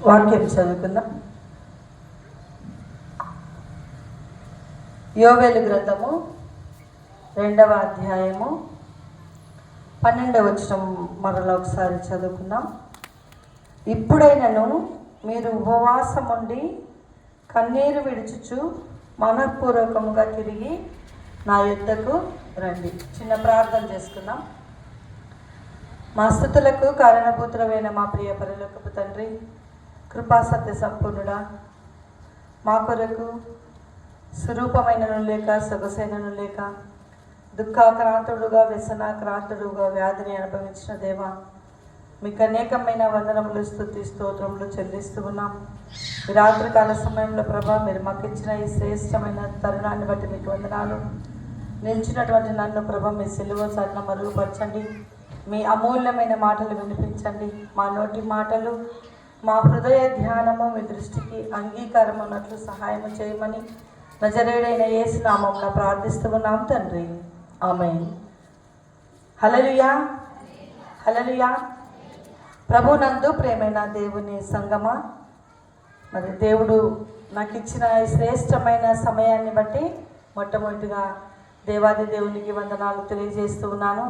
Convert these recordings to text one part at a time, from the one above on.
వాక్యం చదువుకుందాం. యోవేలు గ్రంథము 2వ అధ్యాయము 12వ వచనం మరలా ఒకసారి చదువుకుందాం. ఇప్పుడైనను మీరు ఉపవాసం ఉండి కన్నీరు విడుచుచు మనఃపూర్వకముగా తిరిగి నా యొద్దకు రండి. చిన్న ప్రార్థన చేసుకుందాం. మా స్తుతులకు కారణభూతులమైన మా ప్రియ పరలోకపు తండ్రి, కృపా సత్య సంపూర్ణుడా, మా కొరకు స్వరూపమైనను లేక సొగసైనను లేక దుఃఖాక్రాంతుడుగా వ్యసనాక్రాంతుడుగా వ్యాధిని అనుభవించిన దేవా, మీకు అనేకమైన వందనములు స్తుతి స్తోత్రములు చెల్లిస్తూ ఉన్నాం. ఈ రాత్రికాల సమయంలో ప్రభా, మీరు మాకు ఇచ్చిన ఈ శ్రేష్టమైన తరుణాన్ని బట్టి మీకు వందనాలు. నిలిచినటువంటి నన్ను ప్రభా మీ సిలువ చాటున మరుగుపరచండి. మీ అమూల్యమైన మాటలు వినిపించండి. మా నోటి మాటలు, మా హృదయ ధ్యానము మీ దృష్టికి అంగీకారం అన్నట్లు సహాయం చేయమని నజరేయుడైన యేసు నామమున ప్రార్థిస్తూ ఉన్నాం తండ్రి, ఆమేన్. హల్లెలూయా, హల్లెలూయా. ప్రభునందు ప్రేమైన దేవుని సంగమా, మరి దేవుడు నాకు ఇచ్చిన ఈ శ్రేష్టమైన సమయాన్ని బట్టి మొట్టమొదటిగా దేవాది దేవునికి వందనాలు తెలియజేస్తూ ఉన్నాను.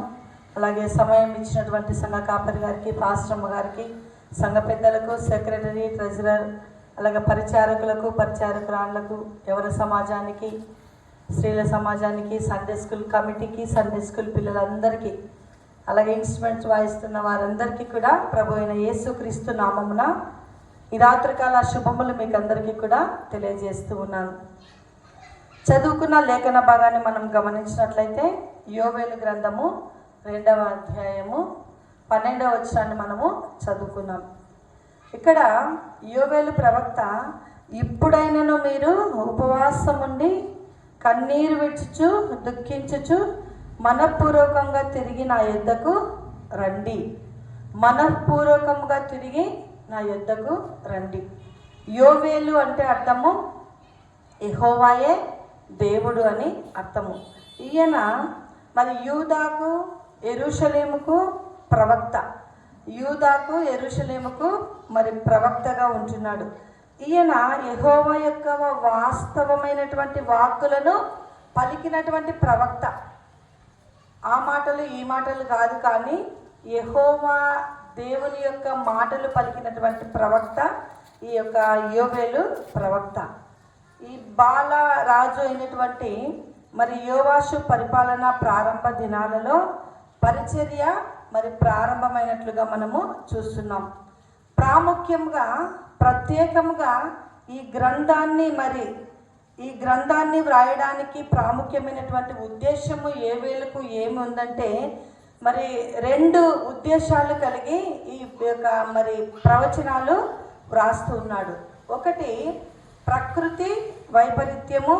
అలాగే సమయం ఇచ్చినటువంటి సంఘ కాపరి గారికి, పాస్టమ్మ గారికి, సంఘ పెద్దలకు, సెక్రటరీ, ట్రెజరర్, అలాగే పరిచారకులకు, పరిచారకురాళ్లకు, యవన సమాజానికి, స్త్రీల సమాజానికి, సండే స్కూల్ కమిటీకి, సండే స్కూల్ పిల్లలందరికీ, అలాగే ఇన్స్ట్రుమెంట్స్ వాయిస్తున్న వారందరికీ కూడా ప్రభు అయిన యేసుక్రీస్తు నామమున ఈ రాత్రికాల శుభములు మీకు అందరికీ కూడా తెలియజేస్తూ ఉన్నాను. చదువుకున్న లేఖన భాగాన్ని మనం గమనించినట్లయితే యోవేలు గ్రంథము 2వ అధ్యాయము 12వ వచనాన్ని మనము చదువుకున్నాం. ఇక్కడ యోవేలు ప్రవక్త, ఇప్పుడైనను మీరు ఉపవాసం ఉండి కన్నీరు విడుచుచు దుఃఖించుచు మనఃపూర్వకంగా తిరిగి నా యొద్దకు రండి. మనఃపూర్వకంగా తిరిగి నా యొద్దకు రండి. యోవేలు అంటే అర్థము యెహోవాయే దేవుడు అని అర్థము. ఈయన మరి యూదాకు, యెరూషలేముకు ప్రవక్త. యూదాకు, యెరూషలేముకు మరి ప్రవక్తగా ఉంటున్నాడు. ఈయన యెహోవా యొక్క వాస్తవమైనటువంటి వాక్కులను పలికినటువంటి ప్రవక్త. ఆ మాటలు ఈ మాటలు కాదు, కానీ యెహోవా దేవుని యొక్క మాటలు పలికినటువంటి ప్రవక్త ఈ యొక్క యోవేలు ప్రవక్త. ఈ బాల రాజు అయినటువంటి మరి యోవాషు పరిపాలన ప్రారంభ దినాలలో పరిచర్య మరి ప్రారంభమైనట్లుగా మనము చూస్తున్నాం. ప్రాముఖ్యంగా ప్రత్యేకంగా ఈ గ్రంథాన్ని వ్రాయడానికి ప్రాముఖ్యమైనటువంటి ఉద్దేశము యోవేలుకు ఏమి ఉందంటే, మరి 2 ఉద్దేశాలు కలిగి ఈ యొక్క మరి ప్రవచనాలు వ్రాస్తూ ఉన్నాడు. ఒకటి ప్రకృతి వైపరీత్యము,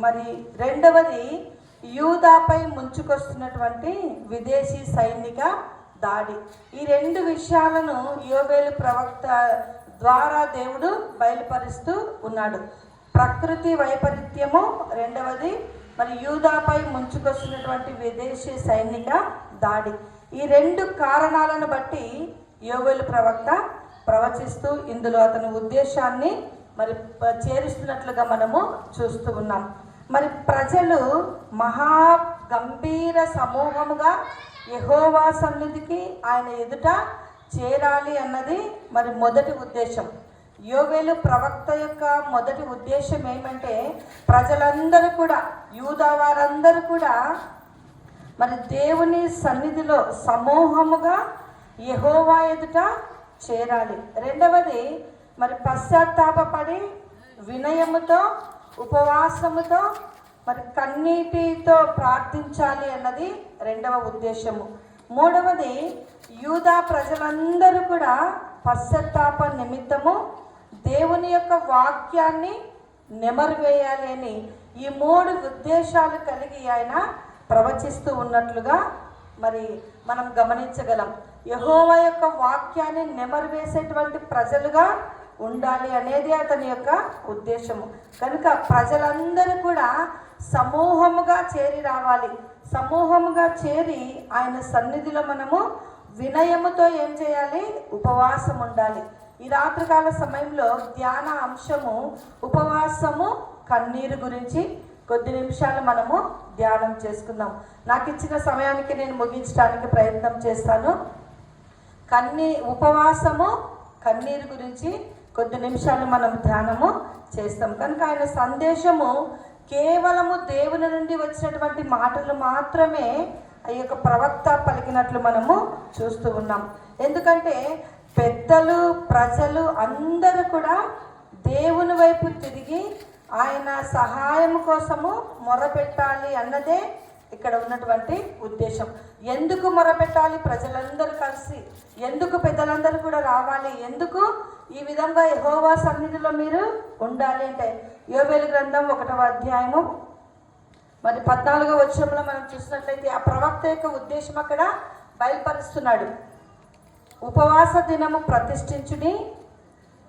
మరి రెండవది యూదాపై ముంచుకొస్తున్నటువంటి విదేశీ సైనిక దాడి. ఈ 2 విషయాలను యోవేలు ప్రవక్త ద్వారా దేవుడు బయలుపరుస్తూ ఉన్నాడు. ప్రకృతి వైపరీత్యము, రెండవది మరి యూదాపై ముంచుకొస్తున్నటువంటి విదేశీ సైనిక దాడి. ఈ 2 కారణాలను బట్టి యోవేలు ప్రవక్త ప్రవచిస్తూ ఇందులో అతని ఉద్దేశాన్ని మరి చేరుస్తున్నట్లుగా మనము చూస్తూ ఉన్నాం. మరి ప్రజలు మహా గంభీర సమూహముగా యెహోవా సన్నిధికి, ఆయన ఎదుట చేరాలి అన్నది మరి మొదటి ఉద్దేశం. యోవేలు ప్రవక్త యొక్క మొదటి ఉద్దేశం ఏమంటే, ప్రజలందరూ కూడా, యూదా వారందరూ కూడా మరి దేవుని సన్నిధిలో సమూహముగా యెహోవా ఎదుట చేరాలి. రెండవది మరి పశ్చాత్తాపపడి వినయముతో, ఉపవాసముతో, మరి కన్నీటితో ప్రార్థించాలి అన్నది రెండవ ఉద్దేశము. మూడవది, యూదా ప్రజలందరూ కూడా పశ్చాత్తాప నిమిత్తము దేవుని యొక్క వాక్యాన్ని నెమరువేయాలి అని ఈ 3 ఉద్దేశాలు కలిగి ఆయన ప్రవచిస్తూ ఉన్నట్లుగా మరి మనం గమనించగలం. యెహోవా యొక్క వాక్యాన్ని నెమరువేసేటువంటి ప్రజలుగా ఉండాలి అనేది అతని యొక్క ఉద్దేశము. కనుక ప్రజలందరూ కూడా సమూహముగా చేరి రావాలి. సమూహముగా చేరి ఆయన సన్నిధిలో మనము వినయముతో ఏం చేయాలి? ఉపవాసం ఉండాలి. ఈ రాత్రికాల సమయంలో ధ్యాన అంశము ఉపవాసము కన్నీరు గురించి కొద్ది నిమిషాలు మనము ధ్యానం చేసుకుందాం. నాకు ఇచ్చిన సమయానికి నేను ముగించడానికి ప్రయత్నం చేస్తాను. ఉపవాసము కన్నీరు గురించి కొద్ది నిమిషాలు మనం ధ్యానము చేస్తాం. కనుక ఆయన సందేశము కేవలము దేవుని నుండి వచ్చినటువంటి మాటలు మాత్రమే ఈ యొక్క ప్రవక్త పలికినట్లు మనము చూస్తూ ఉన్నాం. ఎందుకంటే పెద్దలు, ప్రజలు అందరూ కూడా దేవుని వైపు తిరిగి ఆయన సహాయం కోసము మొరపెట్టాలి అన్నదే ఇక్కడ ఉన్నటువంటి ఉద్దేశం. ఎందుకు మొరపెట్టాలి? ప్రజలందరూ కలిసి, ఎందుకు పెద్దలందరూ కూడా రావాలి, ఎందుకు ఈ విధంగా యెహోవా సన్నిధిలో మీరు ఉండాలి అంటే యోవేలు గ్రంథం 1వ అధ్యాయము మరి 14వ వచనంలో మనం చూసినట్లయితే ఆ ప్రవక్త యొక్క ఉద్దేశం అక్కడ బయలుపరుస్తున్నాడు. ఉపవాస దినము ప్రతిష్ఠించుడి,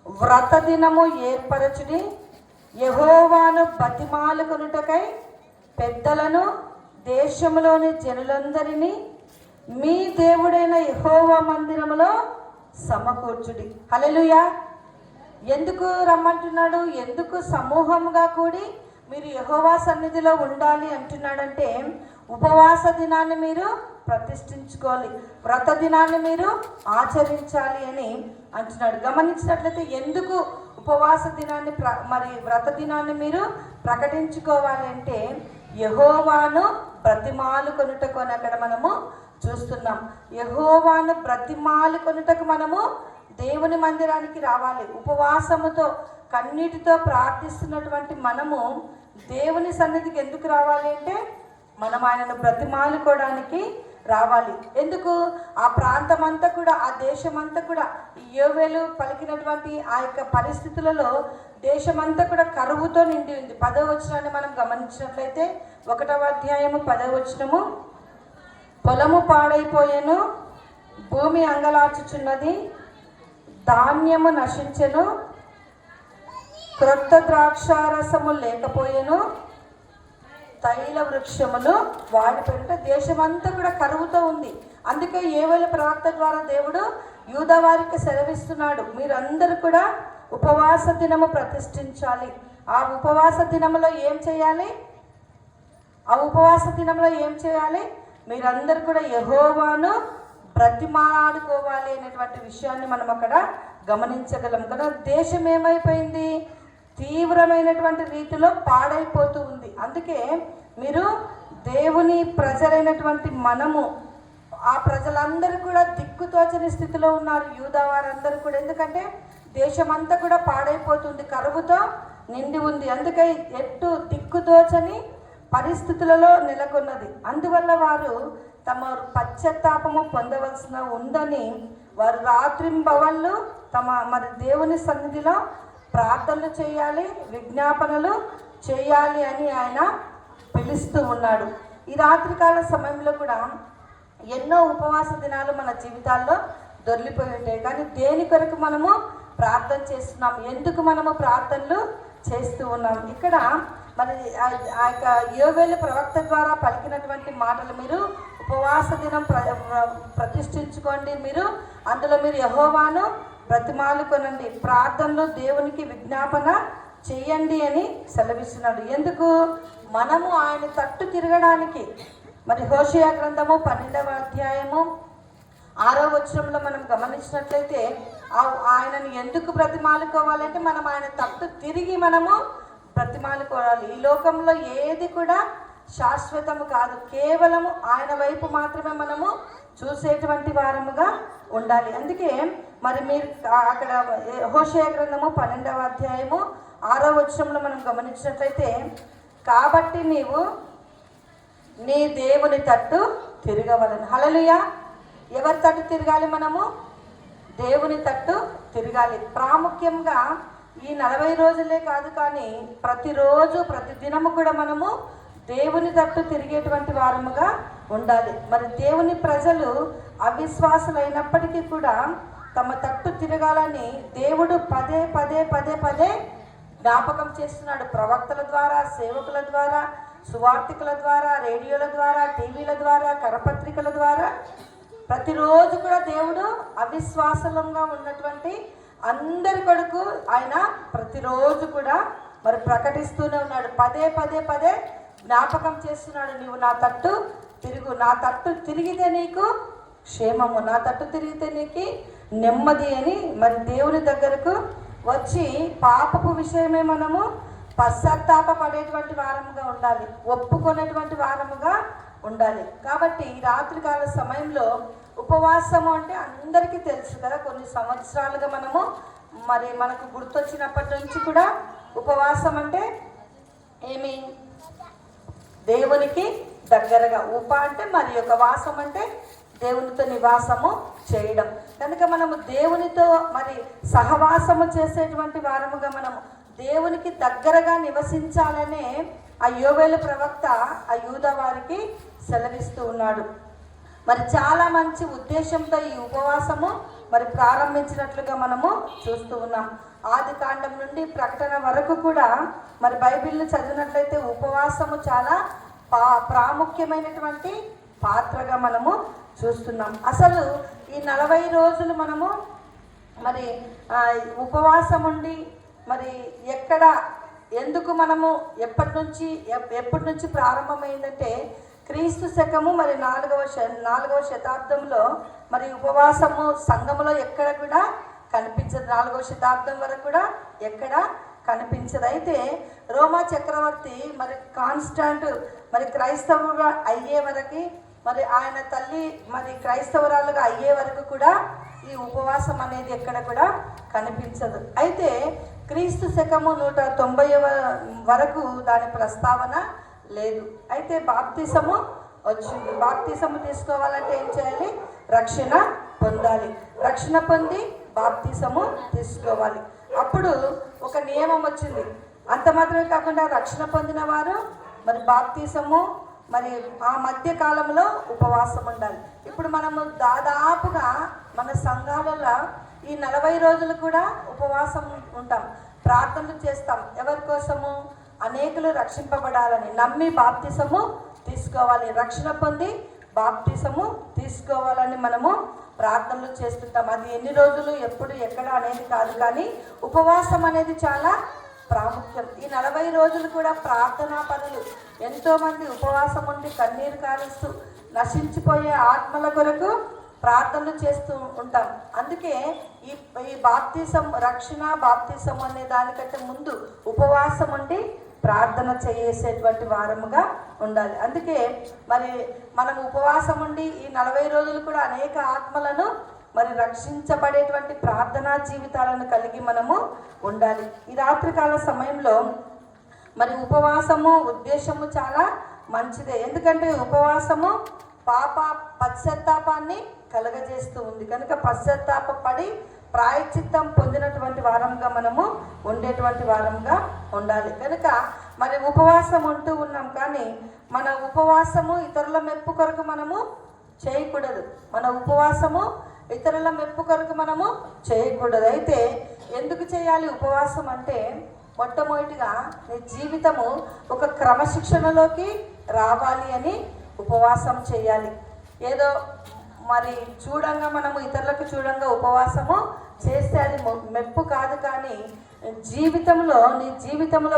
వ్రత దినము ఏర్పరచుడి, యెహోవాను బతిమాలుకొనుటకై పెద్దలను దేశంలోని జనులందరినీ మీ దేవుడైన యెహోవా మందిరములో సమకూర్చుడి. హల్లెలూయా. ఎందుకు రమ్మంటున్నాడు? ఎందుకు సమూహంగా కూడి మీరు యెహోవా సన్నిధిలో ఉండాలి అంటున్నాడంటే ఉపవాస దినాన్ని మీరు ప్రతిష్ఠించుకోవాలి, వ్రత దినాన్ని మీరు ఆచరించాలి అని అంటున్నాడు. గమనించినట్లయితే ఎందుకు ఉపవాస దినాన్ని మరి వ్రత దినాన్ని మీరు ప్రకటించుకోవాలి అంటే యెహోవాను బ్రతిమాలుకొనుటకు అని అక్కడ మనము చూస్తున్నాం. యెహోవాను బ్రతిమాలుకొనుటకు మనము దేవుని మందిరానికి రావాలి. ఉపవాసముతో కన్నీటితో ప్రార్థిస్తున్నటువంటి మనము దేవుని సన్నిధికి ఎందుకు రావాలి అంటే మనం ఆయనను బ్రతిమాలుకోవడానికి రావాలి. ఎందుకు? ఆ ప్రాంతం అంతా కూడా, ఆ దేశమంతా కూడా యోవేలు పలికినటువంటి ఆ యొక్క పరిస్థితులలో దేశమంతా కూడా కరువుతో నిండి ఉంది. 10వ వచనాన్ని మనం గమనించినట్లయితే 1వ అధ్యాయము 10వ వచనము, పొలము పాడైపోయెను, భూమి అంగలార్చుచున్నది, ధాన్యము నశించెను, క్రొత్త ద్రాక్షారసము లేకపోయెను, తైల వృక్షములు వాడిపోయిన దేశమంతా కూడా కరువుతో ఉంది. అందుకే యోవేలు ప్రవక్త ద్వారా దేవుడు యూదా వారికి సెలవిస్తున్నాడు, మీరందరూ కూడా ఉపవాస దినము ప్రతిష్ఠించాలి. ఆ ఉపవాస దినములో ఏం చేయాలి? మీరందరూ కూడా యెహోవాను బ్రతిమాలాడుకోవాలి అనేటువంటి విషయాన్ని మనం అక్కడ గమనించగలం. కదా దేశం ఏమైపోయింది? తీవ్రమైనటువంటి రీతిలో పాడైపోతూ ఉంది. అందుకే మీరు దేవుని ప్రజలైనటువంటి మనము, ఆ ప్రజలందరూ కూడా దిక్కుతోచని స్థితిలో ఉన్నారు, యూదా వారందరూ కూడా. ఎందుకంటే దేశమంతా కూడా పాడైపోతుంది, కరువుతో నిండి ఉంది. అందుకే ఎట్టు దిక్కుతోచని పరిస్థితులలో నెలకొన్నది. అందువల్ల వారు తమ పశ్చాత్తాపము పొందవలసిన ఉందని వారు రాత్రింబవళ్ళు మరి దేవుని సన్నిధిలో ప్రార్థనలు చేయాలి, విజ్ఞాపనలు చేయాలి అని ఆయన పిలుస్తూ ఉన్నాడు. ఈ రాత్రికాల సమయంలో కూడా ఎన్నో ఉపవాస దినాలు మన జీవితాల్లో దొర్లిపోయి ఉంటాయి. కానీ దేని కొరకు మనము ప్రార్థన చేస్తున్నాం? ఎందుకు మనము ప్రార్థనలు చేస్తూ ఉన్నాం? ఇక్కడ మరి ఆ యొక్క యోవేలు ప్రవక్త ద్వారా పలికినటువంటి మాటలు, మీరు ఉపవాస దినం ప్రతిష్ఠించుకోండి, మీరు అందులో మీరు యెహోవాను బ్రతిమాలుకొనండి, ప్రార్థనలు దేవునికి విజ్ఞాపన చెయ్యండి అని సెలవిస్తున్నాడు. ఎందుకు? మనము ఆయన తట్టు తిరగడానికి. మరి హోషేయ గ్రంథము 12వ అధ్యాయము 6వ వచనంలో మనం గమనించినట్లయితే ఆయనను ఎందుకు బ్రతిమాలుకోవాలంటే మనం ఆయన తట్టు తిరిగి మనము బ్రతిమాలుకోవాలి. ఈ లోకంలో ఏది కూడా శాశ్వతము కాదు, కేవలము ఆయన వైపు మాత్రమే మనము చూసేటువంటి వారముగా ఉండాలి. అందుకే మరి మీరు అక్కడ హోషేయ గ్రంథము 12వ అధ్యాయము 6వ వచనంలో మనం గమనించినట్లయితే, కాబట్టి నీవు నీ దేవుని తట్టు తిరగవలను. హల్లెలూయా. ఎవరి తట్టు తిరగాలి? మనము దేవుని తట్టు తిరగాలి. ప్రాముఖ్యంగా ఈ 40 రోజులే కాదు, కానీ ప్రతిరోజు ప్రతిదినము కూడా మనము దేవుని తట్టు తిరిగేటువంటి వారముగా ఉండాలి. మరి దేవుని ప్రజలు అవిశ్వాసులైనప్పటికీ కూడా తమ తట్టు తిరగాలని దేవుడు పదే పదే పదే పదే జ్ఞాపకం చేస్తున్నాడు. ప్రవక్తల ద్వారా, సేవకుల ద్వారా, సువార్తికుల ద్వారా, రేడియోల ద్వారా, టీవీల ద్వారా, కరపత్రికల ద్వారా ప్రతిరోజు కూడా దేవుడు అవిశ్వాసంగా ఉన్నటువంటి అందరి కొరకు ఆయన ప్రతిరోజు కూడా మరి ప్రకటిస్తూనే ఉన్నాడు. పదే పదే పదే జ్ఞాపకం చేస్తున్నాడు. నీవు నా తట్టు తిరుగు, నా తట్టు తిరిగితే నీకు క్షేమము, నా తట్టు తిరిగితే నీకు నెమ్మది అని మరి దేవుని దగ్గరకు వచ్చి పాపపు విషయమే మనము పశ్చాత్తాప పడేటువంటి వారముగా ఉండాలి, ఒప్పుకునేటువంటి వారముగా ఉండాలి. కాబట్టి ఈ రాత్రికాల సమయంలో ఉపవాసము అంటే అందరికీ తెలుసు కదా. కొన్ని సంవత్సరాలుగా మనకు గుర్తొచ్చినప్పటి నుంచి కూడా ఉపవాసం అంటే ఏమి, దేవునికి దగ్గరగా, ఉప అంటే మరి యొక్క వాసం అంటే దేవునితో నివాసము చేయడం. కనుక మనము దేవునితో మరి సహవాసము చేసేటువంటి వారముగా మనము దేవునికి దగ్గరగా నివసించాలనే ఆ యోవేలు ప్రవక్త ఆ యూదా వారికి సెలవిస్తూ ఉన్నాడు. మరి చాలా మంచి ఉద్దేశంతో ఈ ఉపవాసము మరి ప్రారంభించినట్లుగా మనము చూస్తూ ఉన్నాం. ఆది కాండం నుండి ప్రకటన వరకు కూడా మరి బైబిల్ని చదివినట్లయితే ఉపవాసము చాలా ప్రాముఖ్యమైనటువంటి పాత్రగా మనము చూస్తున్నాం. అసలు ఈ 40 రోజులు మనము మరి ఉపవాసం ఉండి మరి ఎందుకు మనము ఎప్పటి నుంచి ప్రారంభమైందంటే క్రీస్తు శకము మరి 4వ శతాబ్దంలో మరి ఉపవాసము సంఘములో ఎక్కడ కూడా కనిపించదు. 4వ శతాబ్దం వరకు కూడా ఎక్కడ కనిపించదు. అయితే రోమా చక్రవర్తి మరి కాన్స్టాంట్ మరి క్రైస్తవుగా అయ్యే వరకు, మరి ఆయన తల్లి మరి క్రైస్తవురాలుగా అయ్యే వరకు కూడా ఈ ఉపవాసం అనేది ఎక్కడ కూడా కనిపించదు. అయితే క్రీస్తు శకము 190 వరకు దాని ప్రస్తావన లేదు. అయితే బాప్తిసము వచ్చింది. బాప్తిసము తీసుకోవాలంటే ఏం చేయాలి? రక్షణ పొందాలి. రక్షణ పొంది బాప్తిసము తీసుకోవాలి. అప్పుడు ఒక నియమం వచ్చింది. అంత మాత్రమే కాకుండా రక్షణ పొందిన వారు మరి బాప్తిసము మరి ఆ మధ్య కాలంలో ఉపవాసం ఉండాలి. ఇప్పుడు మనము దాదాపుగా మన సంఘాలలో ఈ 40 రోజులు కూడా ఉపవాసం ఉంటాం, ప్రార్థనలు చేస్తాం. ఎవరి కోసము? అనేకులు రక్షింపబడాలని, నమ్మి బాప్తిసము తీసుకోవాలి, రక్షణ పొంది బాప్తిసము తీసుకోవాలని మనము ప్రార్థనలు చేస్తుంటాం. అది ఎన్ని రోజులు, ఎప్పుడు, ఎక్కడ అనేది కాదు, కానీ ఉపవాసం అనేది చాలా ప్రాముఖ్యం. ఈ 40 రోజులు కూడా ప్రార్థనా పనులు, ఎంతోమంది ఉపవాసం ఉండి కన్నీరు కారుస్తూ నశించిపోయే ఆత్మల కొరకు ప్రార్థనలు చేస్తూ ఉంటాం. అందుకే ఈ బాప్తిసం, రక్షణ బాప్తిసం అనే దానికంటే ముందు ఉపవాసం ఉండి ప్రార్థన చేసేటువంటి వారముగా ఉండాలి. అందుకే మరి మనం ఉపవాసం ఉండి ఈ 40 రోజులు కూడా అనేక ఆత్మలను మరి రక్షించబడేటువంటి ప్రార్థనా జీవితాలను కలిగి మనము ఉండాలి. ఈ రాత్రికాల సమయంలో మరి ఉపవాసము ఉద్దేశము చాలా మంచిదే. ఎందుకంటే ఉపవాసము పశ్చాత్తాపాన్ని కలగజేస్తూ ఉంది. కనుక పశ్చాత్తాపడి ప్రాయశ్చిత్తం పొందినటువంటి వారంగా మనము ఉండేటువంటి వారంగా ఉండాలి. కనుక మరి ఉపవాసం ఉంటూ ఉన్నాం, కానీ మన ఉపవాసము ఇతరుల మెప్పు కొరకు మనము చేయకూడదు. మన ఉపవాసము ఇతరుల మెప్పు కొరకు మనము చేయకూడదు. అయితే ఎందుకు చేయాలి ఉపవాసం అంటే, మొట్టమొదటిగా నీ జీవితము ఒక క్రమశిక్షణలోకి రావాలి అని ఉపవాసం చేయాలి. ఏదో మరి మనము ఇతరులకు చూడంగా ఉపవాసము చేస్తే అది మెప్పు కాదు, కానీ నీ జీవితంలో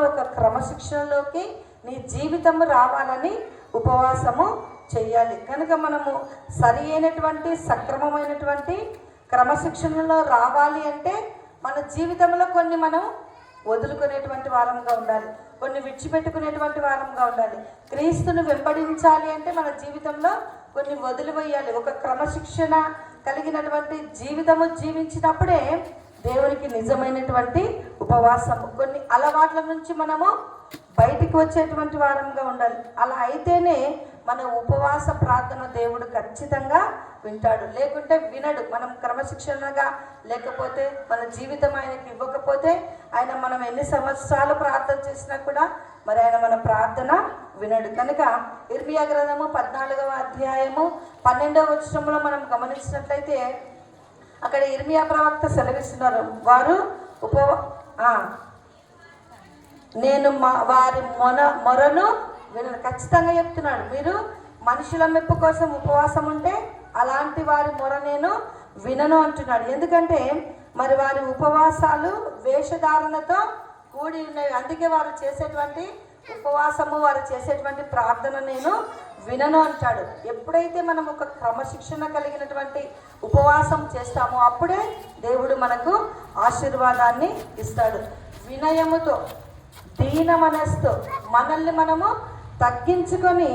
ఒక క్రమశిక్షణలోకి నీ జీవితము రావాలని ఉపవాసము చెయ్యాలి. కనుక మనము సరి అయినటువంటి సక్రమమైనటువంటి క్రమశిక్షణలో రావాలి అంటే మన జీవితంలో కొన్ని మనం వదులుకునేటువంటి వారంగా ఉండాలి, కొన్ని విడిచిపెట్టుకునేటువంటి వారంగా ఉండాలి. క్రీస్తును వెంబడించాలి అంటే మన జీవితంలో కొన్ని వదిలివేయాలి. ఒక క్రమశిక్షణ కలిగినటువంటి జీవితము జీవించినప్పుడే దేవునికి నిజమైనటువంటి ఉపవాసము. కొన్ని అలవాట్ల నుంచి మనము బయటికి వచ్చేటువంటి వారంగా ఉండాలి. అలా అయితేనే మన ఉపవాస ప్రార్థన దేవుడు ఖచ్చితంగా వింటాడు, లేకుంటే వినడు. మనం క్రమశిక్షణగా లేకపోతే మన జీవితం ఆయనకి ఇవ్వకపోతే ఆయన మనం ఎన్ని సంవత్సరాలు ప్రార్థన చేసినా కూడా మరి ఆయన మన ప్రార్థన వినడు. కనుక ఇర్మియా గ్రంథము 14వ అధ్యాయము 12వ వచనంలో మనం గమనించినట్లయితే అక్కడ ఇర్మియా ప్రవక్త సెలవిస్తున్నారు, వారు నేను వారి మొరను వినను. ఖచ్చితంగా చెప్తున్నాడు, మీరు మనుషుల మెప్పు కోసం ఉపవాసం ఉంటే అలాంటి వారి మొర నేను వినను అంటున్నాడు. ఎందుకంటే మరి వారి ఉపవాసాలు వేషధారణతో కూడి ఉన్నాయి. అందుకే వారు చేసేటువంటి ఉపవాసము, వారు చేసేటువంటి ప్రార్థన నేను వినను అంటాడు. ఎప్పుడైతే మనం ఒక క్రమశిక్షణ కలిగినటువంటి ఉపవాసం చేస్తామో అప్పుడే దేవుడు మనకు ఆశీర్వాదాన్ని ఇస్తాడు. వినయముతో, దీన మనస్సుతో మనల్ని మనము తగ్గించుకొని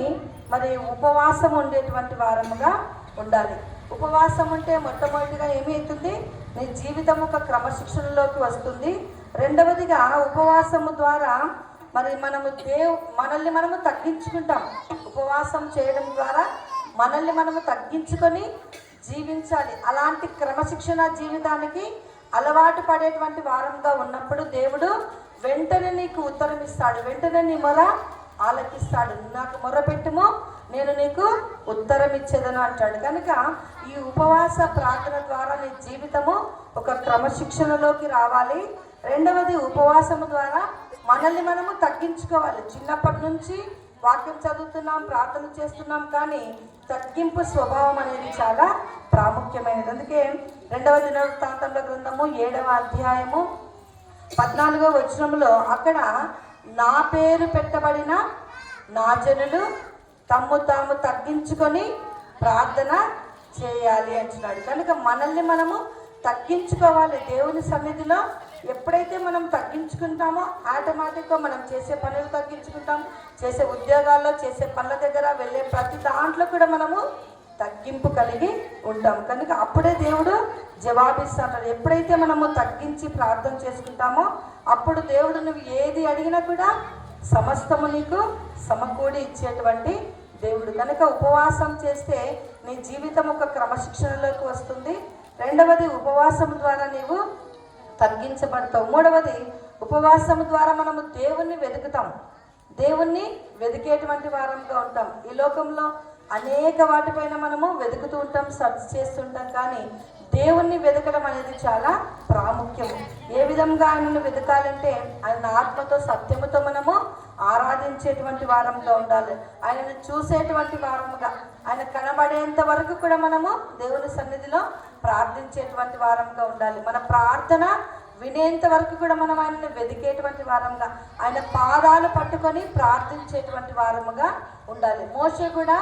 మరి ఉపవాసం ఉండేటువంటి వారముగా ఉండాలి. ఉపవాసం ఉంటే మొట్టమొదటిగా ఏమవుతుంది? నీ జీవితం ఒక క్రమశిక్షణలోకి వస్తుంది. రెండవదిగా ఉపవాసము ద్వారా మరి మనల్ని మనము తగ్గించుకుంటాం. ఉపవాసం చేయడం ద్వారా మనల్ని మనము తగ్గించుకొని జీవించాలి. అలాంటి క్రమశిక్షణ జీవితానికి అలవాటు పడేటువంటి వారంగా ఉన్నప్పుడు దేవుడు వెంటనే నీకు ఉత్తరం ఇస్తాడు. వెంటనే నీ మొర ఆలకిస్తాడు. నాకు మొరపెట్టుము, నేను నీకు ఉత్తరం ఇచ్చేదను అంటాడు. కనుక ఈ ఉపవాస ప్రార్థన ద్వారా నీ జీవితము ఒక క్రమశిక్షణలోకి రావాలి. రెండవది, ఉపవాసము ద్వారా మనల్ని మనము తగ్గించుకోవాలి. చిన్నప్పటి నుంచి వాక్యం చదువుతున్నాం, ప్రార్థన చేస్తున్నాం, కానీ తగ్గింపు స్వభావం అనేది చాలా ప్రాముఖ్యమైనది. అందుకే 2వ దినవృత్తాంతముల గ్రంథము 7వ అధ్యాయము 14వ వచనంలో అక్కడ నా పేరు పెట్టబడిన నా జనులు తమ్ము తాము తగ్గించుకొని ప్రార్థన చేయాలి అంటున్నాడు. కనుక మనల్ని మనము తగ్గించుకోవాలి. దేవుని సన్నిధిలో ఎప్పుడైతే మనం తగ్గించుకుంటామో ఆటోమేటిక్గా మనం చేసే పనులు తగ్గించుకుంటాం. చేసే ఉద్యోగాల్లో, చేసే పనుల దగ్గర వెళ్ళే ప్రతి దాంట్లో కూడా మనము తగ్గింపు కలిగి ఉంటాం. కనుక అప్పుడే దేవుడు జవాబిస్తాడు. ఎప్పుడైతే మనము తగ్గించి ప్రార్థన చేసుకుంటామో అప్పుడు దేవుడు నువ్వు ఏది అడిగినా కూడా సమస్తము నీకు సమకూడి ఇచ్చేటువంటి దేవుడు. కనుక ఉపవాసం చేస్తే నీ జీవితం ఒక క్రమశిక్షణలోకి వస్తుంది. రెండవది, ఉపవాసం ద్వారా నీవు తగ్గించబడతావు. మూడవది, ఉపవాసం ద్వారా మనము దేవుణ్ణి వెతుకుతాం. దేవుణ్ణి వెతికేటువంటి వారంగా ఉంటాం. ఈ లోకంలో అనేక వాటిపైన మనము వెతుకుతూ ఉంటాం, సర్చ్ చేస్తుంటాం, కానీ దేవుణ్ణి వెతకడం అనేది చాలా ప్రాముఖ్యం. ఏ విధంగా ఆయనను వెతకాలంటే ఆయన ఆత్మతో, సత్యముతో మనము ఆరాధించేటువంటి వారంగా ఉండాలి. ఆయనను చూసేటువంటి వారముగా, ఆయన కనబడేంత వరకు కూడా మనము దేవుని సన్నిధిలో ప్రార్థించేటువంటి వారంగా ఉండాలి. మన ప్రార్థన వినేంత వరకు కూడా మనం ఆయనను వెతికేటువంటి వారంగా, ఆయన పాదాలు పట్టుకొని ప్రార్థించేటువంటి వారముగా ఉండాలి. మోషే కూడా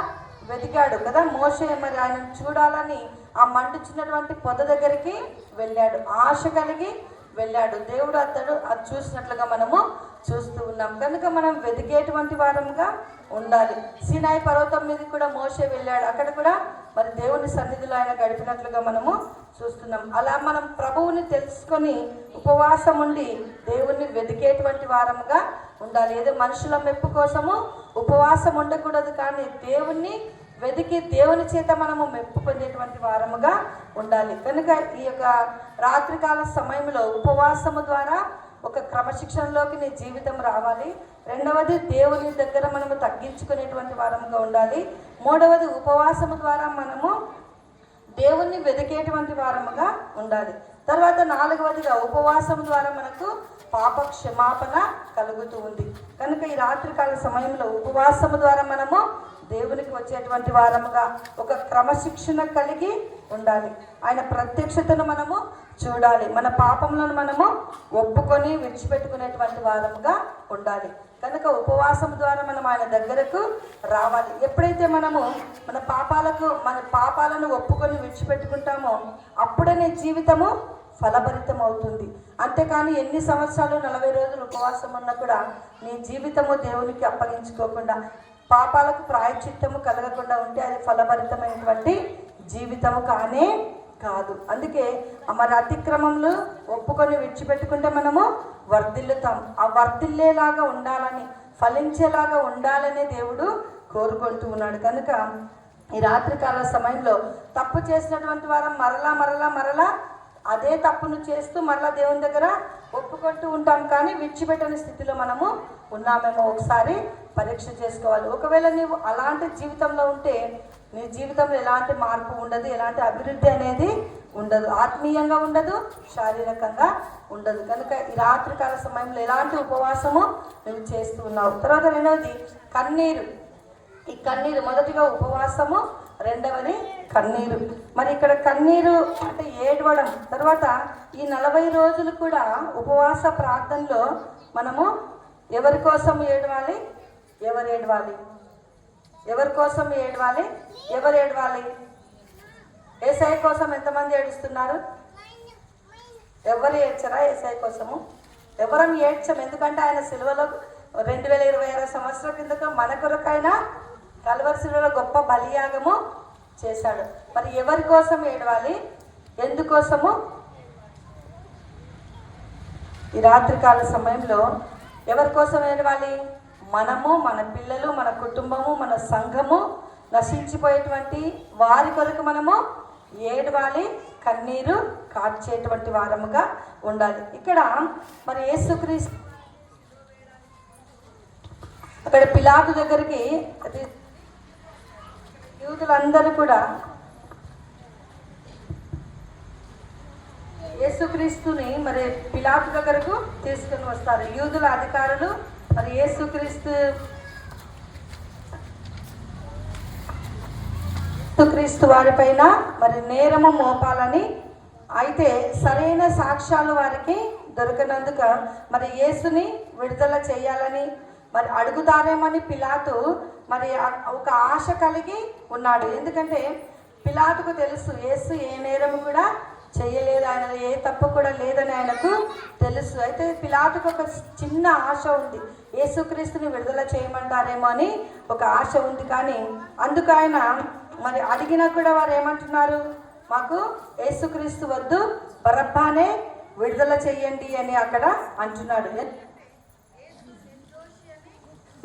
వెతికాడు కదా. మోషే మరి ఆయనను చూడాలని ఆ మండుచున్నటువంటి పొద దగ్గరికి వెళ్ళాడు, ఆశ కలిగి వెళ్ళాడు. దేవుడు అది చూసినట్లుగా మనము చూస్తూ ఉన్నాం. కనుక మనం వెతికేటువంటి వారముగా ఉండాలి. సీనాయి పర్వతం మీద కూడా మోషే వెళ్ళాడు. అక్కడ కూడా మరి దేవుని సన్నిధిలో ఆయన గడిపినట్లుగా మనము చూస్తున్నాం. అలా మనం ప్రభువుని తెలుసుకొని ఉపవాసం ఉండి దేవుణ్ణి వెతికేటువంటి వారముగా ఉండాలి. ఏదో మనుషుల మెప్పు కోసము ఉపవాసం ఉండకూడదు, కానీ దేవుణ్ణి వెతికి దేవుని చేత మనము మెప్పు పొందేటువంటి వారముగా ఉండాలి. కనుక ఈ యొక్క రాత్రికాల సమయంలో ఉపవాసము ద్వారా ఒక క్రమశిక్షణలోకి నీ జీవితం రావాలి. రెండవది, దేవుని దగ్గర మనము తగ్గించుకునేటువంటి వారముగా ఉండాలి. మూడవది, ఉపవాసము ద్వారా మనము దేవుణ్ణి వెతికేటువంటి వారముగా ఉండాలి. తర్వాత నాలుగవదిగా, ఉపవాసం ద్వారా మనకు పాప క్షమాపణ కలుగుతూ ఉంది. కనుక ఈ రాత్రికాల సమయంలో ఉపవాసము ద్వారా మనము దేవునికి వచ్చేటువంటి వారముగా ఒక క్రమశిక్షణ కలిగి ఉండాలి. ఆయన ప్రత్యక్షతను మనము చూడాలి. మన పాపములను మనము ఒప్పుకొని విడిచిపెట్టుకునేటువంటి వారముగా ఉండాలి. కనుక ఉపవాసం ద్వారా మనం ఆయన దగ్గరకు రావాలి. ఎప్పుడైతే మనము మన పాపాలను ఒప్పుకొని విడిచిపెట్టుకుంటామో అప్పుడే నీ జీవితము ఫలభరితం అవుతుంది. అంతేకాని ఎన్ని సంవత్సరాలు 40 రోజులు ఉపవాసం ఉన్నా కూడా నీ జీవితము దేవునికి అప్పగించుకోకుండా, పాపాలకు ప్రాయశ్చిత్తము కలగకుండా ఉంటే అది ఫలభరితమైనటువంటి జీవితము కానే కాదు. అందుకే మరి అతిక్రమములు ఒప్పుకొని విడిచిపెట్టుకుంటే మనము వర్ధిల్లుతాం. ఆ వర్ధిల్లేలాగా ఉండాలని, ఫలించేలాగా ఉండాలనే దేవుడు కోరుకుంటూ ఉన్నాడు. కనుక ఈ రాత్రికాల సమయంలో తప్పు చేసినటువంటి వారం మరలా అదే తప్పును చేస్తూ మరలా దేవుని దగ్గర ఒప్పుకుంటూ ఉంటాం, కానీ విడిచిపెట్టని స్థితిలో మనము ఉన్నామేమో ఒకసారి పరీక్ష చేసుకోవాలి. ఒకవేళ నీవు అలాంటి జీవితంలో ఉంటే నీ జీవితంలో ఎలాంటి మార్పు ఉండదు, ఎలాంటి అభివృద్ధి అనేది ఉండదు, ఆత్మీయంగా ఉండదు, శారీరకంగా ఉండదు. కనుక ఈ రాత్రికాల సమయంలో ఎలాంటి ఉపవాసము నువ్వు చేస్తూ ఉన్నావు. తర్వాత రెండవది, కన్నీరు. ఈ కన్నీరు మొదటిగా ఉపవాసము, రెండవది కన్నీరు. మరి ఇక్కడ కన్నీరు అంటే ఏడవడం. తర్వాత ఈ 40 రోజులు కూడా ఉపవాస ప్రార్థనలో మనము ఎవరి కోసం ఏడవాలి? ఎవరు ఏడవాలి? ఎవరి కోసం ఏడవాలి? ఎవరు ఏడవాలి? యేసయ్య కోసం ఎంతమంది ఏడుస్తున్నారు? ఎవరు ఏడ్చరా యేసయ్య కోసము? ఎవరం ఏడ్చం. ఎందుకంటే ఆయన సిలువలో 2026 సంవత్సరాల కిందట మన కొరకైనా కల్వరి సిలువలో గొప్ప బలియాగము చేశాడు. మరి ఎవరి కోసం ఏడవాలి? ఎందుకోసము? ఈ రాత్రికాల సమయంలో ఎవరి కోసం ఏడవాలి? మనము, మన పిల్లలు, మన కుటుంబము, మన సంఘము నశించిపోయేటువంటి వారి కొరకు మనము ఏడవాలి, కన్నీరు కార్చేటువంటి వారముగా ఉండాలి. ఇక్కడ మరి యేసుక్రీస్తు అక్కడ పిలాతు దగ్గరికి యూదులందరూ కూడా యేసుక్రీస్తుని మరి పిలాతు దగ్గరకు తీసుకుని వస్తారు. యూదుల అధికారులు మరి యేసుక్రీస్తు వారిపైన మరి నేరము మోపాలని, అయితే సరైన సాక్ష్యాలు వారికి దొరకనందుక మరి యేసుని విడుదల చేయాలని మరి అడుగుతారేమని పిలాతు మరి ఒక ఆశ కలిగి ఉన్నాడు. ఎందుకంటే పిలాతుకు తెలుసు యేసు ఏ నేరము కూడా చేయలేదు, ఆయన ఏ తప్పు కూడా లేదని ఆయనకు తెలుసు. అయితే పిలాతుకు ఒక చిన్న ఆశ ఉంది, యేసుక్రీస్తుని విడుదల చేయమంటారేమో అని ఒక ఆశ ఉంది. కానీ అందుకు ఆయన మరి అడిగినా కూడా వారు ఏమంటున్నారు? మాకు యేసుక్రీస్తు వద్దు, బరబ్బానే విడుదల చెయ్యండి అని అక్కడ అంటున్నాడు.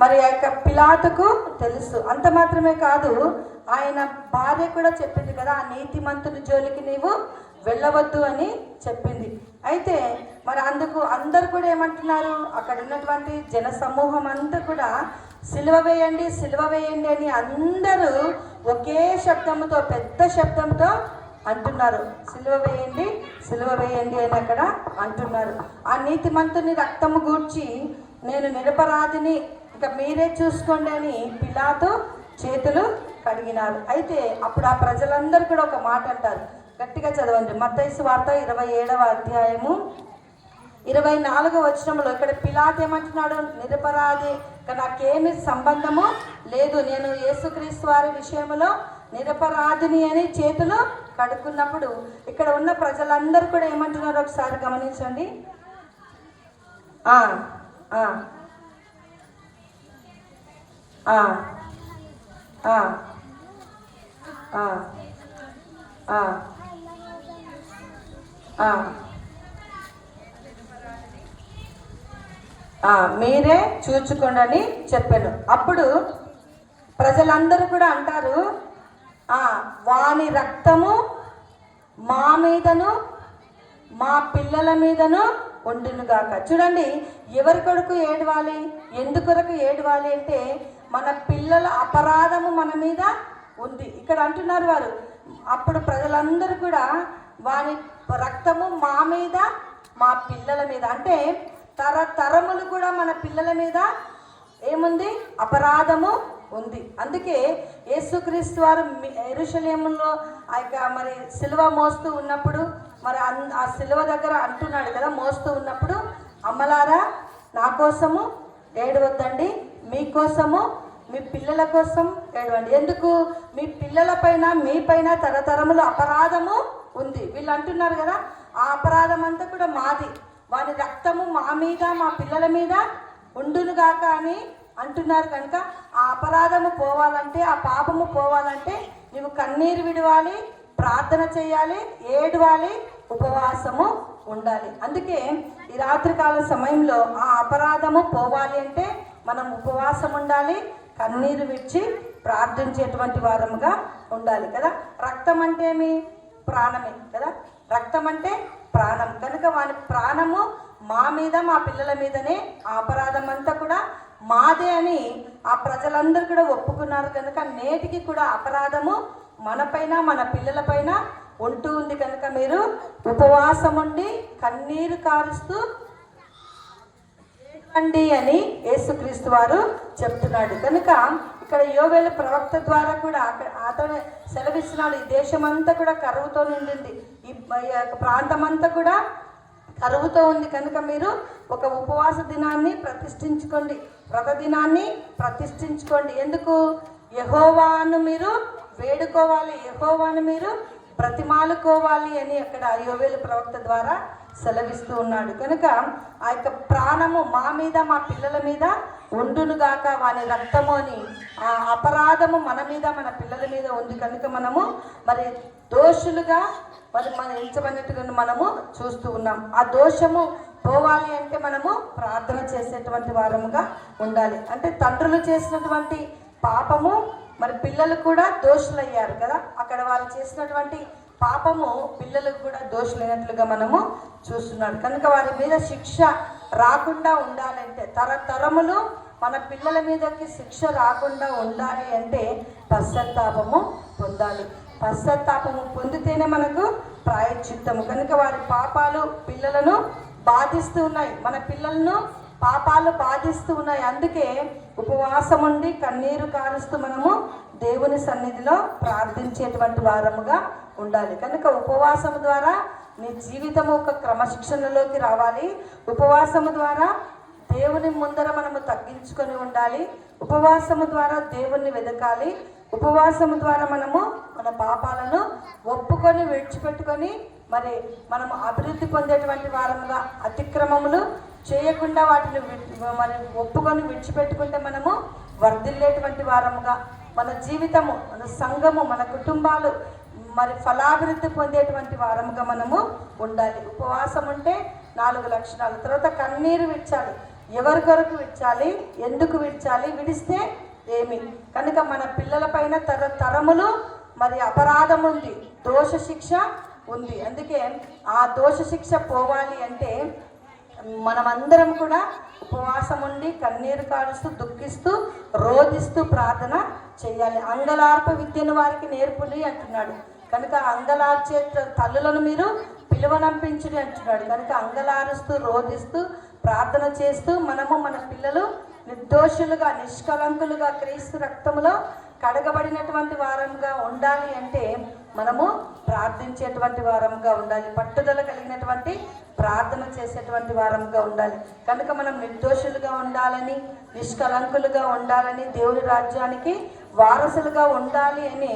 మరి ఆ యొక్క పిలాతుకు తెలుసు. అంత మాత్రమే కాదు, ఆయన భార్య కూడా చెప్పింది కదా, ఆ నీతిమంతుని జోలికి నీవు వెళ్ళవద్దు అని చెప్పింది. అయితే మరి అందుకు అందరు కూడా ఏమంటున్నారు? అక్కడ ఉన్నటువంటి జన సమూహం అంతా కూడా సిలువ వేయండి, సిలువ వేయండి అని అందరూ ఒకే శబ్దంతో, పెద్ద శబ్దంతో అంటున్నారు. సిలువ వేయండి, సిలువ వేయండి అని అక్కడ అంటున్నారు. ఆ నీతిమంతుని రక్తము గూర్చి నేను నిరపరాధిని, ఇక మీరే చూసుకోండి అని పిలాతు చేతులు కడిగినారు. అయితే అప్పుడు ఆ ప్రజలందరూ కూడా ఒక మాట అంటారు, గట్టిగా చదవండి. మత్తయి సువార్త 27వ అధ్యాయము 24వ వచనంలో ఇక్కడ పిలాతు ఏమంటున్నాడు? నిరపరాధి, నాకేమి సంబంధము లేదు, నేను యేసుక్రీస్తు వారి విషయంలో నిరపరాధిని అని చేతులు కడుక్కున్నప్పుడు ఇక్కడ ఉన్న ప్రజలందరూ కూడా ఏమంటున్నారో ఒకసారి గమనించండి. మీరే చూచుకోండి అని చెప్పాను. అప్పుడు ప్రజలందరూ కూడా అంటారు, వాని రక్తము మా మీదను మా పిల్లల మీదను ఉండునుగాక. చూడండి, ఎవరి కొరకు ఏడవాలి, ఎందుకొరకు ఏడవాలి అంటే మన పిల్లల అపరాధము మన మీద ఉంది. ఇక్కడ అంటున్నారు వారు. అప్పుడు ప్రజలందరూ కూడా వాని రక్తము మా మీద మా పిల్లల మీద, అంటే తరములు కూడా మన పిల్లల మీద ఏముంది? అపరాధము ఉంది. అందుకే యేసుక్రీస్తు వారు యెరూషలేములో ఆ యొక్క మరి సిలువ మోస్తూ ఉన్నప్పుడు మరి ఆ సిలువ దగ్గర అంటున్నాడు కదా, మోస్తూ ఉన్నప్పుడు, అమ్మలారా నా కోసము ఏడవద్దండి, మీకోసము మీ పిల్లల కోసం ఏడవండి. ఎందుకు? మీ పిల్లల పైన మీ పైన తరతరముల అపరాధము ఉంది. వీళ్ళు అంటున్నారు కదా, ఆ అపరాధం అంతా కూడా మాది, వాని రక్తము మా మీద మా పిల్లల మీద ఉండునుగాక అని అంటున్నారు. కనుక ఆ అపరాధము పోవాలంటే, ఆ పాపము పోవాలంటే నీవు కన్నీరు విడవాలి, ప్రార్థన చేయాలి, ఏడవాలి, ఉపవాసము ఉండాలి. అందుకే ఈ రాత్రికాల సమయంలో ఆ అపరాధము పోవాలి అంటే మనం ఉపవాసం ఉండాలి, కన్నీరు విడిచి ప్రార్థించేటువంటి వారముగా ఉండాలి కదా. రక్తం అంటే ఏమి? ప్రాణమే కదా. రక్తం అంటే ప్రాణం. కనుక వాని ప్రాణము మా మీద మా పిల్లల మీదనే, ఆ అపరాధం అంతా కూడా మాదే అని ఆ ప్రజలందరూ కూడా ఒప్పుకున్నారు. కనుక నేటికి కూడా అపరాధము మనపైన మన పిల్లల పైన ఉంటూ ఉంది. కనుక మీరు ఉపవాసం ఉండి కన్నీరు కారుస్తూ అండి అని యేసుక్రీస్తు వారు చెప్తున్నాడు. కనుక ఇక్కడ యోవేలు ప్రవక్త ద్వారా కూడా అతను సెలవిస్తున్నాడు, ఈ దేశమంతా కూడా కరువుతో నిండింది, ఈ ప్రాంతం అంతా కూడా కరువుతో ఉంది, కనుక మీరు ఒక ఉపవాస దినాన్ని ప్రతిష్ఠించుకోండి, వ్రత దినాన్ని ప్రతిష్ఠించుకోండి. ఎందుకు? యెహోవాను మీరు వేడుకోవాలి, యెహోవాను మీరు బ్రతిమాలుకోవాలి అని అక్కడ యోవేలు ప్రవక్త ద్వారా సెలవిస్తూ ఉన్నాడు. కనుక ఆ యొక్క ప్రాణము మా మీద మా పిల్లల మీద ఉండునుగాక, వాని రక్తము అని ఆ అపరాధము మన మీద మన పిల్లల మీద ఉంది కనుక మనము మరి దోషులుగా మరి మనం ఎంచబడినట్టుగా మనము చూస్తూ ఉన్నాం. ఆ దోషము పోవాలి అంటే మనము ప్రార్థన చేసేటువంటి వారముగా ఉండాలి. అంటే తండ్రులు చేసినటువంటి పాపము మరి పిల్లలు కూడా దోషులయ్యారు కదా, అక్కడ వారు చేసినటువంటి పాపము పిల్లలకు కూడా దోషులైనట్లుగా మనము చూస్తున్నాడు. కనుక వారి మీద శిక్ష రాకుండా ఉండాలంటే, తరతరములు మన పిల్లల మీదకి శిక్ష రాకుండా ఉండాలి అంటే పశ్చాత్తాపము పొందాలి. పశ్చాత్తాపము పొందితేనే మనకు ప్రాయశ్చిత్తము. కనుక వారి పాపాలు పిల్లలను బాధిస్తూ ఉన్నాయి, మన పిల్లలను పాపాలు బాధిస్తూ ఉన్నాయి. అందుకే ఉపవాసం ఉండి కన్నీరు కారుస్తూ మనము దేవుని సన్నిధిలో ప్రార్థించేటువంటి వారముగా ఉండాలి. కనుక ఉపవాసము ద్వారా నీ జీవితము ఒక క్రమశిక్షణలోకి రావాలి. ఉపవాసము ద్వారా దేవుని ముందర మనము తగ్గించుకొని ఉండాలి. ఉపవాసము ద్వారా దేవుణ్ణి వెదకాలి. ఉపవాసము ద్వారా మనము మన పాపాలను ఒప్పుకొని విడిచిపెట్టుకొని మరి మనము అభివృద్ధి పొందేటువంటి వారముగా, అతిక్రమములు చేయకుండా వాటిని మరి ఒప్పుకొని విడిచిపెట్టుకుంటే మనము వర్ధిల్లేటువంటి వారముగా, మన జీవితము, మన సంఘము, మన కుటుంబాలు మరి ఫలాభివృద్ధి పొందేటువంటి వారముగా మనము ఉండాలి. ఉపవాసం ఉంటే 4 లక్షణాలు. తర్వాత కన్నీరు విడిచాలి. ఎవరి కొరకు విడిచాలి, ఎందుకు విడిచాలి, విడిస్తే ఏమి? కనుక మన పిల్లల పైన తరములు మరి అపరాధం ఉంది, దోష శిక్ష ఉంది. అందుకే ఆ దోష శిక్ష పోవాలి అంటే మనమందరం కూడా ఉపవాసం ఉండి కన్నీరు కారుస్తూ దుఃఖిస్తూ రోధిస్తూ ప్రార్థన చేయాలి. అంగలార్ప విద్యను వారికి నేర్పుని అంటున్నాడు. కనుక అంగలార్చే తల్లులను మీరు పిలువనంపించుని అంటున్నాడు. కనుక అంగలారుస్తూ రోధిస్తూ ప్రార్థన చేస్తూ మనము మన పిల్లలు నిర్దోషులుగా నిష్కలంకులుగా క్రీస్తు రక్తములో కడగబడినటువంటి వారంగా ఉండాలి అంటే మనము ప్రార్థించేటువంటి వారంగా ఉండాలి. పట్టుదల కలిగినటువంటి ప్రార్థన చేసేటువంటి వారంగా ఉండాలి. కనుక మనం నిర్దోషులుగా ఉండాలని, నిష్కలంకులుగా ఉండాలని, దేవుని రాజ్యానికి వారసులుగా ఉండాలి అని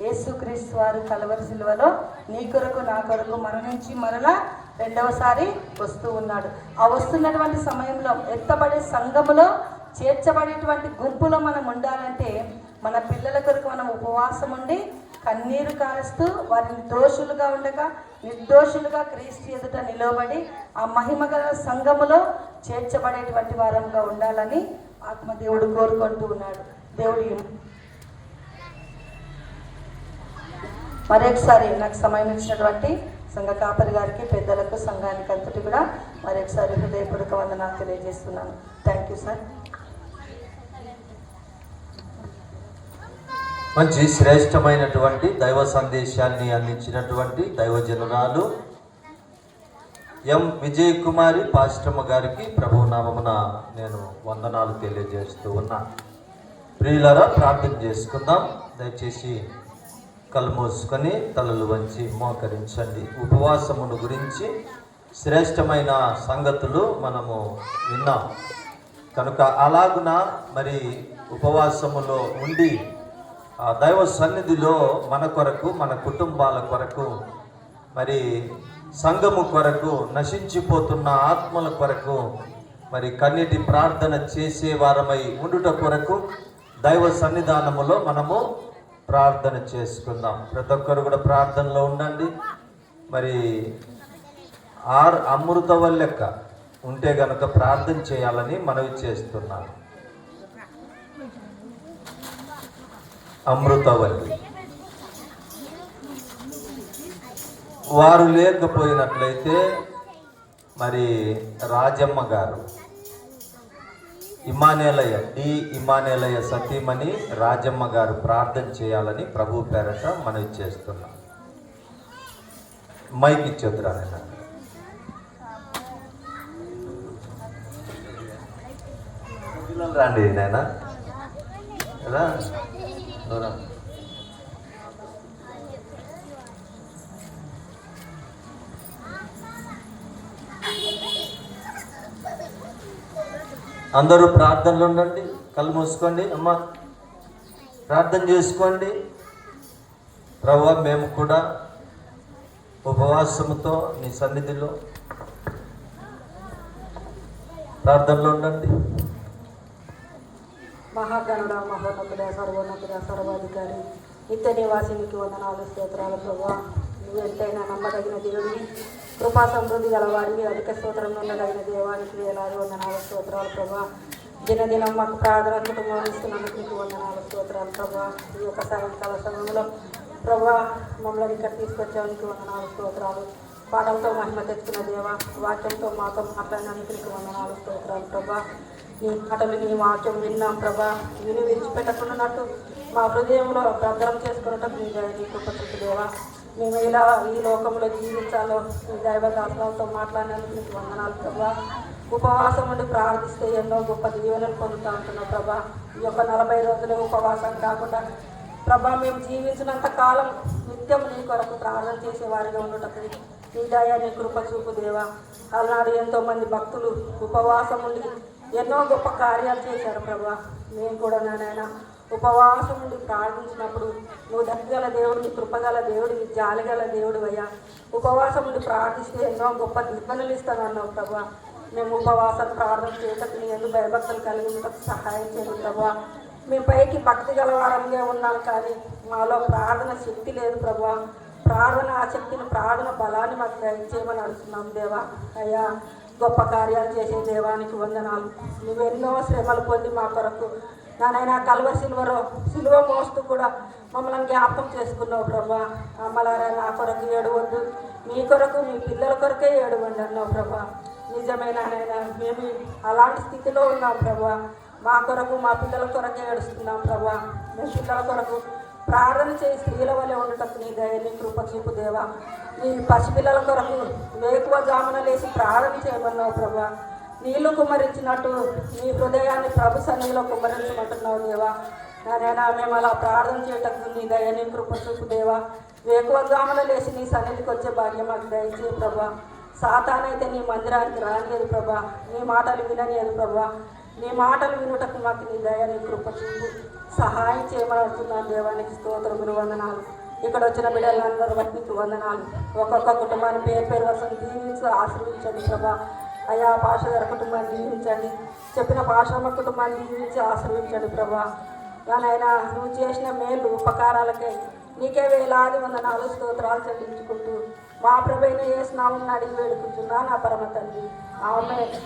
యేసుక్రీస్తు వారు కలవరి సిలువలో నీ కొరకు నా కొరకు మరణించి మరలా రెండవసారి వస్తూ ఉన్నాడు. ఆ వస్తున్నటువంటి సమయంలో ఎత్తబడే సంఘములో చేర్చబడేటువంటి గుంపులో మనం ఉండాలంటే మన పిల్లల కొరకు మనం ఉపవాసం ఉండి కన్నీరు కారుస్తూ వారిని దోషులుగా ఉండగా నిర్దోషులుగా క్రీస్తు ఎదుట నిలవబడి ఆ మహిమగల సంఘములో చేర్చబడేటువంటి వారంగా ఉండాలని ఆత్మదేవుడు కోరుకుంటూ ఉన్నాడు. దేవుడి మరొకసారి నాకు సమయం ఇచ్చినటువంటి సంఘ కాపరి గారికి, పెద్దలకు, సంఘానికి అంతటి కూడా మరొకసారి హృదయపూర్వక వందనాలు తెలియజేస్తున్నాను. Thank you sir. మంచి శ్రేష్టమైనటువంటి దైవ సందేశాన్ని అందించినటువంటి దైవజనురాలు ఎం విజయ్ కుమారి పాస్టమ్మ గారికి ప్రభు నామమున నేను వందనాలు తెలియజేస్తూ ఉన్నా. ప్రియులారా, ప్రార్థన చేసుకుందాం. దయచేసి కళ్ళు మూసుకొని తలలు వంచి మోకరించండి. ఉపవాసమును గురించి శ్రేష్టమైన సంగతులు మనము విన్నాం కనుక అలాగున మరి ఉపవాసములో ఉండి ఆ దైవ సన్నిధిలో మన కొరకు, మన కుటుంబాల కొరకు, మరి సంఘము కొరకు, నశించిపోతున్న ఆత్మల కొరకు మరి కన్నీటి ప్రార్థన చేసే వారమై ఉండుట కొరకు దైవ సన్నిధానములో మనము ప్రార్థన చేసుకుందాం. ప్రతి ఒక్కరు కూడా ప్రార్థనలో ఉండండి. మరి అమృతవల్లెక్క ఉంటే గనుక ప్రార్థన చేయాలని మనవి చేస్తున్నాను. అమృతవల్లి వారు లేకపోయినట్లయితే మరి రాజమ్మ గారు, ఇమానేలయ సతీమణి రాజమ్మ గారు ప్రార్థన చేయాలని ప్రభు పేరట మనవి చేస్తున్నాం. మైక్ ఇచ్చేద్దురా నాయన. రండి నాయన, రా రా. అందరూ ప్రార్థనలు ఉండండి, కళ్ళు మూసుకోండి. అమ్మ ప్రార్థన చేసుకోండి. ప్రభువా, మేము కూడా ఉపవాసముతో నీ సన్నిధిలో ప్రార్థనలో ఉండండి. మహాగణుడ, మహోన్నతుడ, సర్వోన్నతుడ, సర్వాధికారి, నిత్య నివాసినికి వందనాలు, స్తోత్రాలు ప్రభువా. నువ్వు ఎంతైనా నమ్మదగిన దేవుడివి, కృపా సమృద్ధి గలవాడివి, అధిక స్తోత్రం ఉండదగిన దేవానికి వేలాది వందనాలు, స్తోత్రాలు ప్రభా. దినదినం మాకు ప్రార్థన కుటుంబం ఇస్తున్నందుకు నీకు వందనాలు, స్తోత్రాలు ప్రభా. ఈ యొక్క సాయంకాల సమయంలో ప్రభా మమ్మల్ని ఇక్కడ తీసుకొచ్చానికి వందనాలు, స్తోత్రాలు. పాటలతో మహిమ తెచ్చుకున్న దేవా, వాక్యంతో మాతో మాట్లాడినందుకు నీకు వందనాలు, స్తోత్రాలు ప్రభా. నీ మాటలు నీ వాక్యం విన్నాం ప్రభా. విని విడిచిపెట్టకున్నట్టు మా హృదయంలో భద్రం చేసుకున్నట్టు నీ కృప దేవా. మేము ఇలా ఈ లోకంలో జీవించాలో నీ దైవ దాసనాలతో మాట్లాడినందుకు నీకు వందనాలు ప్రభా. ఉపవాసం ఉండి ప్రార్థిస్తే ఎన్నో గొప్ప దీవెనలు పొందుతూ ఉంటున్నాం ప్రభా. ఈ యొక్క 40 రోజులు ఉపవాసం కాకుండా ప్రభా మేము జీవించినంత కాలం నిత్యం నీ కొరకు ప్రార్థన చేసేవారిగా ఉండటం నీ దయ నీ కృప చూపు దేవా. ఆనాడు ఎంతోమంది భక్తులు ఉపవాసం ఉండి ఎన్నో గొప్ప కార్యాలు చేశారు ప్రభా. మేము కూడా నాయన ఉపవాసం ఉండి ప్రార్థించినప్పుడు నువ్వు దయగల దేవుడివి, కృపగల దేవుడివి, జాలిగల దేవుడు అయ్యా. ఉపవాసం ఉండి ప్రార్థిస్తే ఎన్నో గొప్ప దీవెనలు ఇస్తానన్నావు ప్రభా. మేము ఉపవాసం ప్రార్థన చేయటకు నీ ఎందుకు భయభక్తులు కలిగి ఉండటకు సహాయం చేయదు ప్రభా. మేము పైకి భక్తి గలవారంగా ఉన్నాం, కానీ మాలో ప్రార్థన శక్తి లేదు ప్రభా. ప్రార్థన ఆసక్తిని, ప్రార్థన బలాన్ని మాకు దయచేయమని అడుగుతున్నాం దేవా. అయ్యా, గొప్ప కార్యాలు చేసే దేవానికి వందనాలు. నువ్వెన్నో శ్రమలు పొంది మా కొరకు నానైనా కల్వరి సిలువ మోస్తూ కూడా మమ్మల్ని జ్ఞాపకం చేసుకున్నావు ప్రభా. అమ్మలారా నా కొరకు ఏడవద్దు, మీ కొరకు మీ పిల్లల కొరకే ఏడవండి అన్నావు ప్రభా. నిజమైన నాయనా మేము అలాంటి స్థితిలో ఉన్నాం ప్రభా. మా కొరకు మా పిల్లల కొరకే ఏడుస్తున్నాం ప్రభా. మేము పిల్లల కొరకు ప్రార్థన చేయి స్త్రీల వలె ఉండటం నీ దయ నీ కృప చూపు దేవా. నీ పసిపిల్లల కొరకు వేకువ జామున లేచి ప్రార్థన చేయమన్నావు ప్రభా. నీళ్లు కుమ్మరించినట్టు నీ హృదయాన్ని ప్రభు సన్నిధిలో కుమ్మరించమంటున్నావు దేవా. నాయనా మేము అలా ప్రార్థన చేయటకు నీ దయ నీ కృప చూపు దేవా. వేకువ జామున లేచి నీ సన్నిధికి వచ్చే భాగ్యం మాకు దయచేయి ప్రభా. సాతానైతే నీ మందిరానికి రానియదు ప్రభా. నీ మాటలు విననియదు ప్రభా. నీ మాటలు వినుటకు మాకు నీ దయ నీ కృప చూపు సహాయం చేయమని అడుగుతున్నాను దేవానికి స్తోత్రములు, వందనాలు. ఇక్కడ వచ్చిన బిడ్డలందరూ బట్టి నీకు వందనాలు. ఒక్కొక్క కుటుంబాన్ని పేరు వరుసను దీవించి ఆశీర్వించండి ప్రభా. అయా పాషగారి కుటుంబాన్ని దీవించండి, చెప్పిన పాషమ్మ కుటుంబాన్ని దీవించి ఆశీర్వించండి ప్రభా. దానైనా నువ్వు చేసిన మేలు ఉపకారాలకై నీకే వేలాది వందనాలు, స్తోత్రాలు చెల్లించుకుంటూ మా ప్రభువైన యేసు నామమున అడిగి వేడుకుంటున్నా నా పరమ తండ్రి. ఆమేన్.